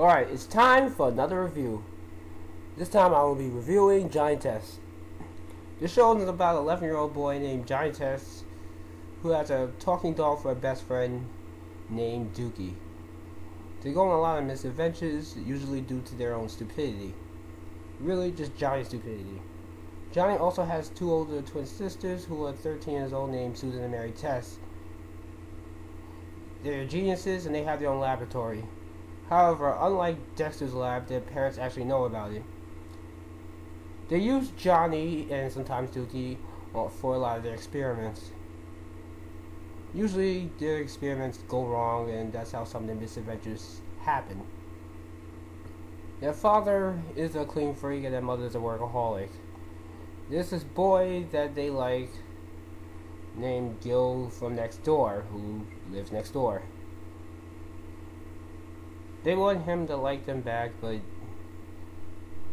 Alright, it's time for another review. This time I will be reviewing Johnny Test. This show is about an 11-year-old boy named Johnny Test who has a talking dog for a best friend named Dookie. They go on a lot of misadventures, usually due to their own stupidity. Really, just Johnny's stupidity. Johnny also has two older twin sisters who are 13 years old named Susan and Mary Test. They're geniuses and they have their own laboratory. However, unlike Dexter's lab, their parents actually know about it. They use Johnny and sometimes Dookie for a lot of their experiments. Usually their experiments go wrong and that's how some of the misadventures happen. Their father is a clean freak and their mother is a workaholic. There's this boy that they like named Gil from next door who lives next door. They want him to like them back, but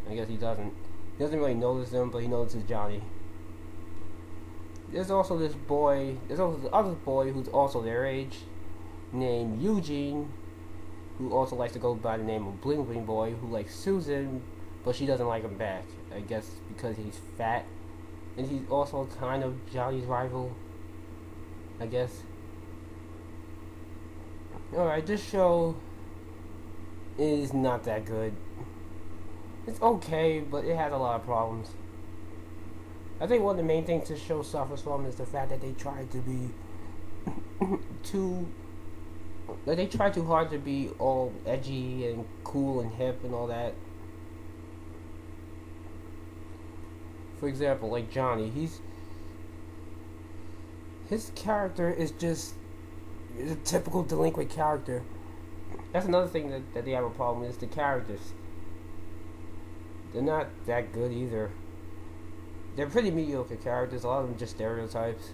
I guess he doesn't. He doesn't really notice them, but he notices Johnny. There's also this boy, there's also the other boy who's also their age, named Eugene, who also likes to go by the name of Bling Bling Boy, who likes Susan, but she doesn't like him back. I guess because he's fat, and he's also kind of Johnny's rival, I guess. Alright, this show is not that good. It's okay, but it has a lot of problems. I think one of the main things this show suffers from is the fact that they try to be too hard to be all edgy and cool and hip and all that. For example, like Johnny, his character is just a typical delinquent character. That's another thing that they have a problem is the characters. They're not that good either. They're pretty mediocre characters. A lot of them just stereotypes.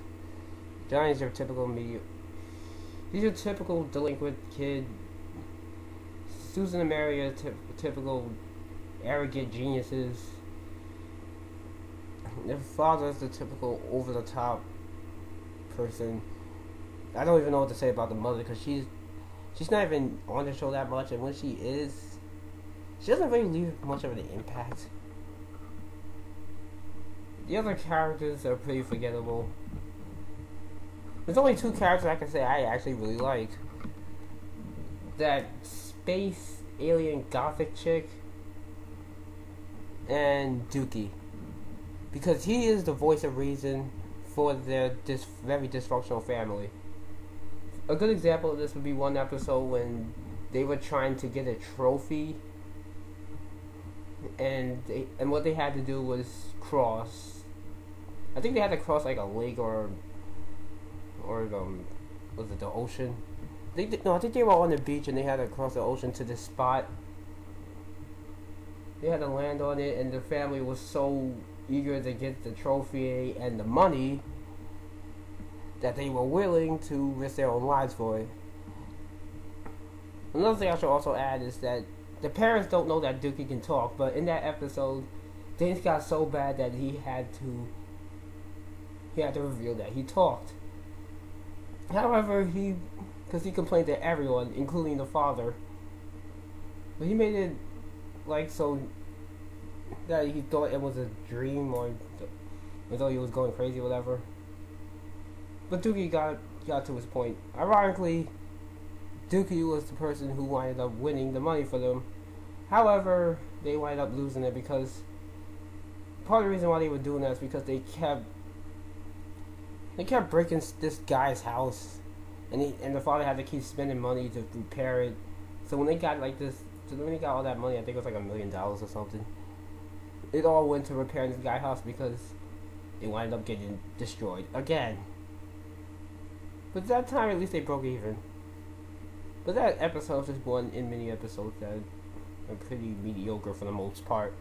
Johnny's your typical he's your typical delinquent kid. Susan and Mary are typical arrogant geniuses. Their father's the typical over-the-top person. I don't even know what to say about the mother because she's not even on the show that much, and when she is, she doesn't really leave much of an impact. The other characters are pretty forgettable. There's only two characters I can say I actually really like. That space alien gothic chick and Dookie. Because he is the voice of reason for their very dysfunctional family. A good example of this would be one episode when they were trying to get a trophy, and what they had to do was cross. I think they had to cross like a lake or was it the ocean? I think they were on the beach and they had to cross the ocean to this spot. They had to land on it, and the family was so eager to get the trophy and the money that they were willing to risk their own lives for it. Another thing I should also add is that the parents don't know that Dookie can talk, but in that episode, things got so bad that he had to reveal that he talked. However, because he complained to everyone, including the father, but he made it like so that he thought it was a dream or though he was going crazy or whatever. But Dookie got to his point. Ironically, Dookie was the person who ended up winning the money for them. However, they wound up losing it because part of the reason why they were doing that is because they kept breaking this guy's house, and the father had to keep spending money to repair it. So when they got all that money, I think it was like $1 million or something. It all went to repairing this guy's house because it wound up getting destroyed again. But that time, at least they broke even. But that episode is just one in many episodes that are pretty mediocre for the most part.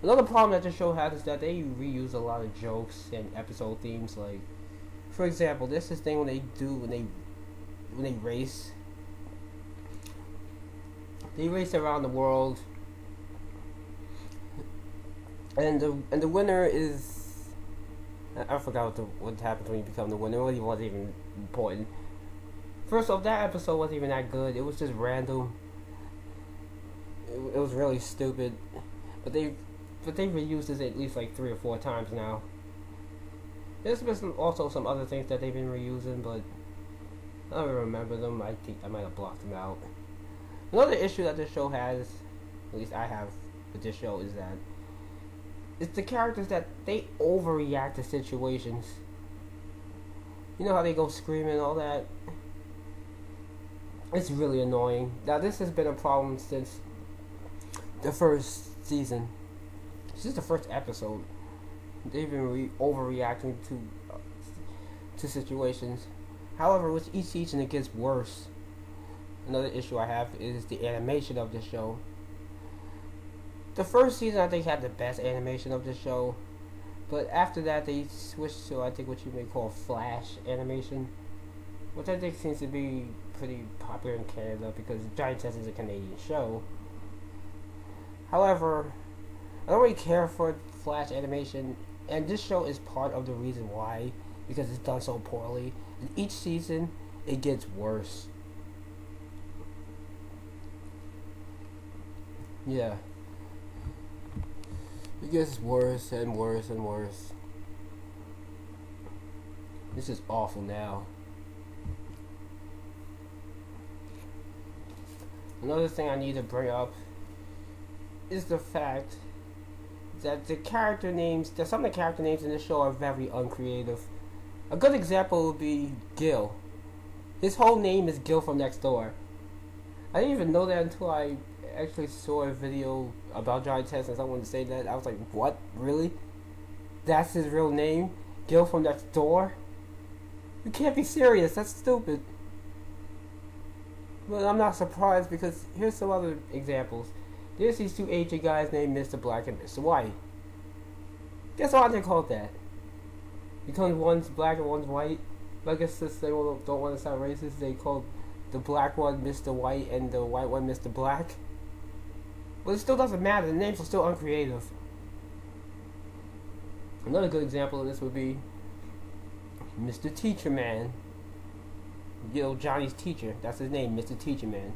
Another problem that the show has is that they reuse a lot of jokes and episode themes. Like, for example, there's this thing when they race. They race around the world, and the winner is. I forgot what happens when you become the winner. It really wasn't even important. First off, that episode wasn't even that good. It was just random. It was really stupid, but they reused this at least like 3 or 4 times now. There's been also some other things that they've been reusing, but I don't remember them. I think I might have blocked them out. Another issue that this show has, at least I have with this show, is that it's the characters that they overreact to situations. You know how they go screaming and all that? It's really annoying. Now this has been a problem since the first season. This is the first episode. They've been overreacting to situations. However, with each season it gets worse. Another issue I have is the animation of the show. The first season I think had the best animation of the show, but after that they switched to I think what you may call flash animation, which I think seems to be pretty popular in Canada because Johnny Test is a Canadian show. However, I don't really care for flash animation, and this show is part of the reason why, because it's done so poorly. And each season it gets worse. Yeah. It gets worse and worse and worse. This is awful now. Another thing I need to bring up is the fact that some of the character names in this show are very uncreative. A good example would be Gil. His whole name is Gil from Next Door. I didn't even know that until I actually saw a video about Johnny Test and someone say that. I was like, what? Really? That's his real name? Gil from Next Door? You can't be serious. That's stupid. But I'm not surprised because here's some other examples. There's these two Asian guys named Mr. Black and Mr. White. Guess why they're called that? Because one's black and one's white. But I guess since they don't want to sound racist, they called the black one Mr. White and the white one Mr. Black. But it still doesn't matter. The names are still uncreative. Another good example of this would be Mr. Teacher Man. You know, Johnny's teacher. That's his name, Mr. Teacher Man.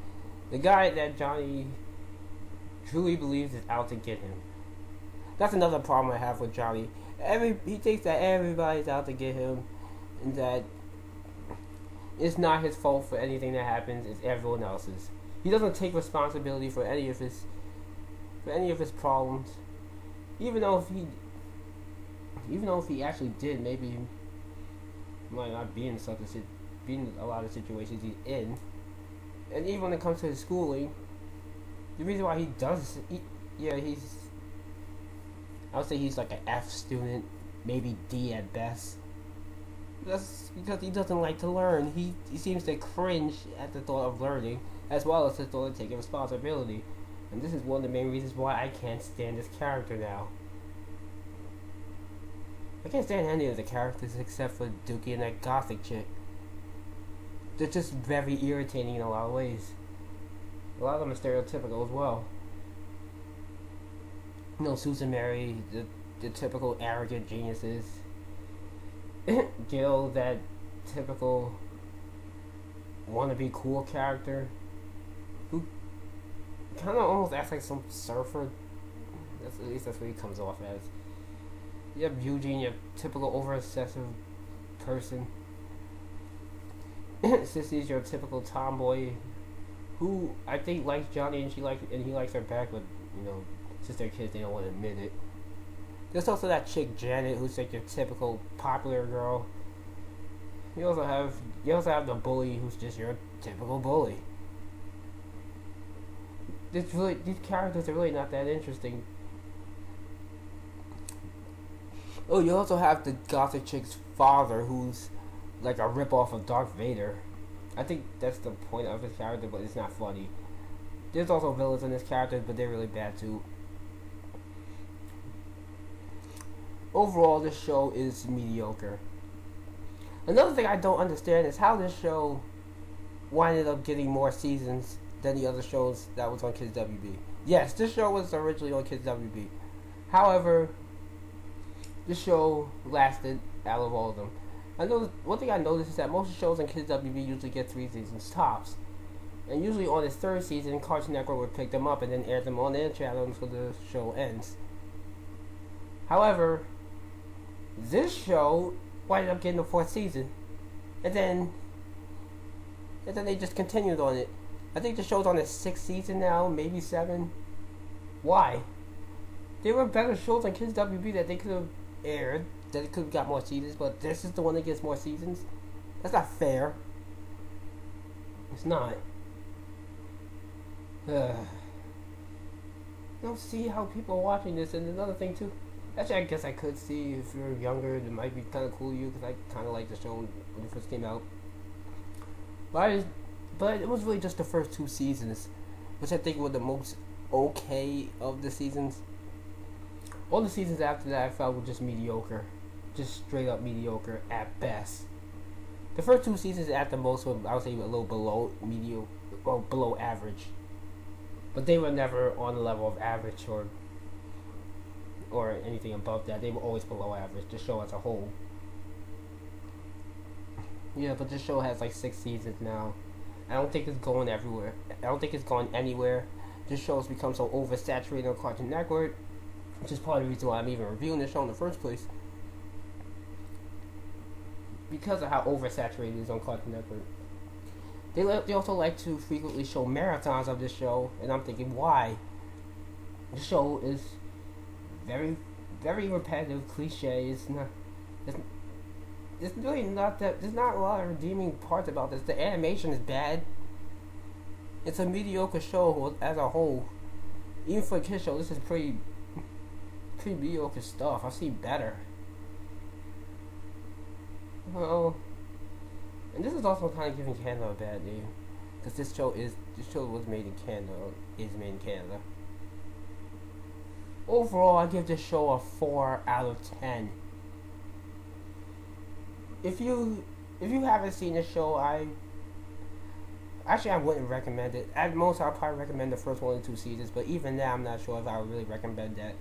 The guy that Johnny truly believes is out to get him. That's another problem I have with Johnny. He thinks that everybody's out to get him, and that it's not his fault for anything that happens. It's everyone else's. He doesn't take responsibility for any of his problems, even though if he actually did, maybe he might not be in a lot of situations he's in. And even when it comes to his schooling, the reason why he does, I would say he's like an F student, maybe D at best. That's because he doesn't like to learn. He seems to cringe at the thought of learning, as well as the thought of taking responsibility. And this is one of the main reasons why I can't stand this character now. I can't stand any of the characters except for Dookie and that gothic chick. They're just very irritating in a lot of ways. A lot of them are stereotypical as well. You know, Susan Mary, the typical arrogant geniuses. Gil, that typical wannabe cool character who kind of almost acts like some surfer. At least that's what he comes off as. You have Eugene, your typical over-obsessive person. Sissy's your typical tomboy who I think likes Johnny and he likes her back, but you know, since they're kids they don't want to admit it. There's also that chick Janet who's like your typical popular girl. You also have the bully who's just your typical bully. These characters are really not that interesting. Oh, you also have the gothic chick's father who's like a rip-off of Darth Vader. I think that's the point of his character, but it's not funny. There's also villains in this character, but they're really bad too. Overall, this show is mediocre. Another thing I don't understand is how this show winded up getting more seasons than the other shows that was on Kids WB. Yes, this show was originally on Kids WB. However, this show lasted out of all of them. I know one thing I noticed is that most shows on Kids WB usually get 3 seasons tops. And usually on its third season, Cartoon Network would pick them up and then air them on their channel until the show ends. However, this show wound up getting the fourth season, and then they just continued on it. I think the show's on its sixth season now, maybe seven. Why? There were better shows on Kids WB that they could have aired, that it could have got more seasons, but this is the one that gets more seasons. That's not fair. It's not. I don't see how people are watching this, and another thing too. Actually, I guess I could see if you're younger, it might be kind of cool to you because I kind of liked the show when it first came out. But it was really just the first two seasons, which I think were the most okay of the seasons. All the seasons after that I felt were just mediocre, just straight up mediocre at best. The first two seasons at the most were, I would say, a little below mediocre or below average, but they were never on the level of average or anything above that. They were always below average, the show as a whole. Yeah, but this show has like 6 seasons now. I don't think it's going everywhere. I don't think it's going anywhere. This show has become so oversaturated on Cartoon Network, which is part of the reason why I'm even reviewing this show in the first place. Because of how oversaturated it is on Cartoon Network. They also like to frequently show marathons of this show, and I'm thinking, why? The show is very, very repetitive, cliche. It's really not that. There's not a lot of redeeming parts about this. The animation is bad. It's a mediocre show as a whole. Even for a kids show, this is pretty mediocre stuff. I've seen better. Well, and this is also kind of giving Canada a bad name, because this show was made in Canada, is made in Canada. Overall, I give this show a 4 out of 10. If you haven't seen this show, I wouldn't recommend it. At most, I'll probably recommend the first 1 or 2 seasons, but even now, I'm not sure if I would really recommend that.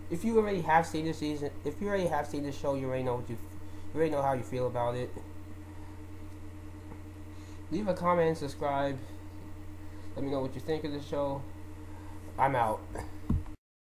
If you already have seen this season, if you already have seen this show, you already know how you feel about it. Leave a comment and subscribe. Let me know what you think of the show. I'm out.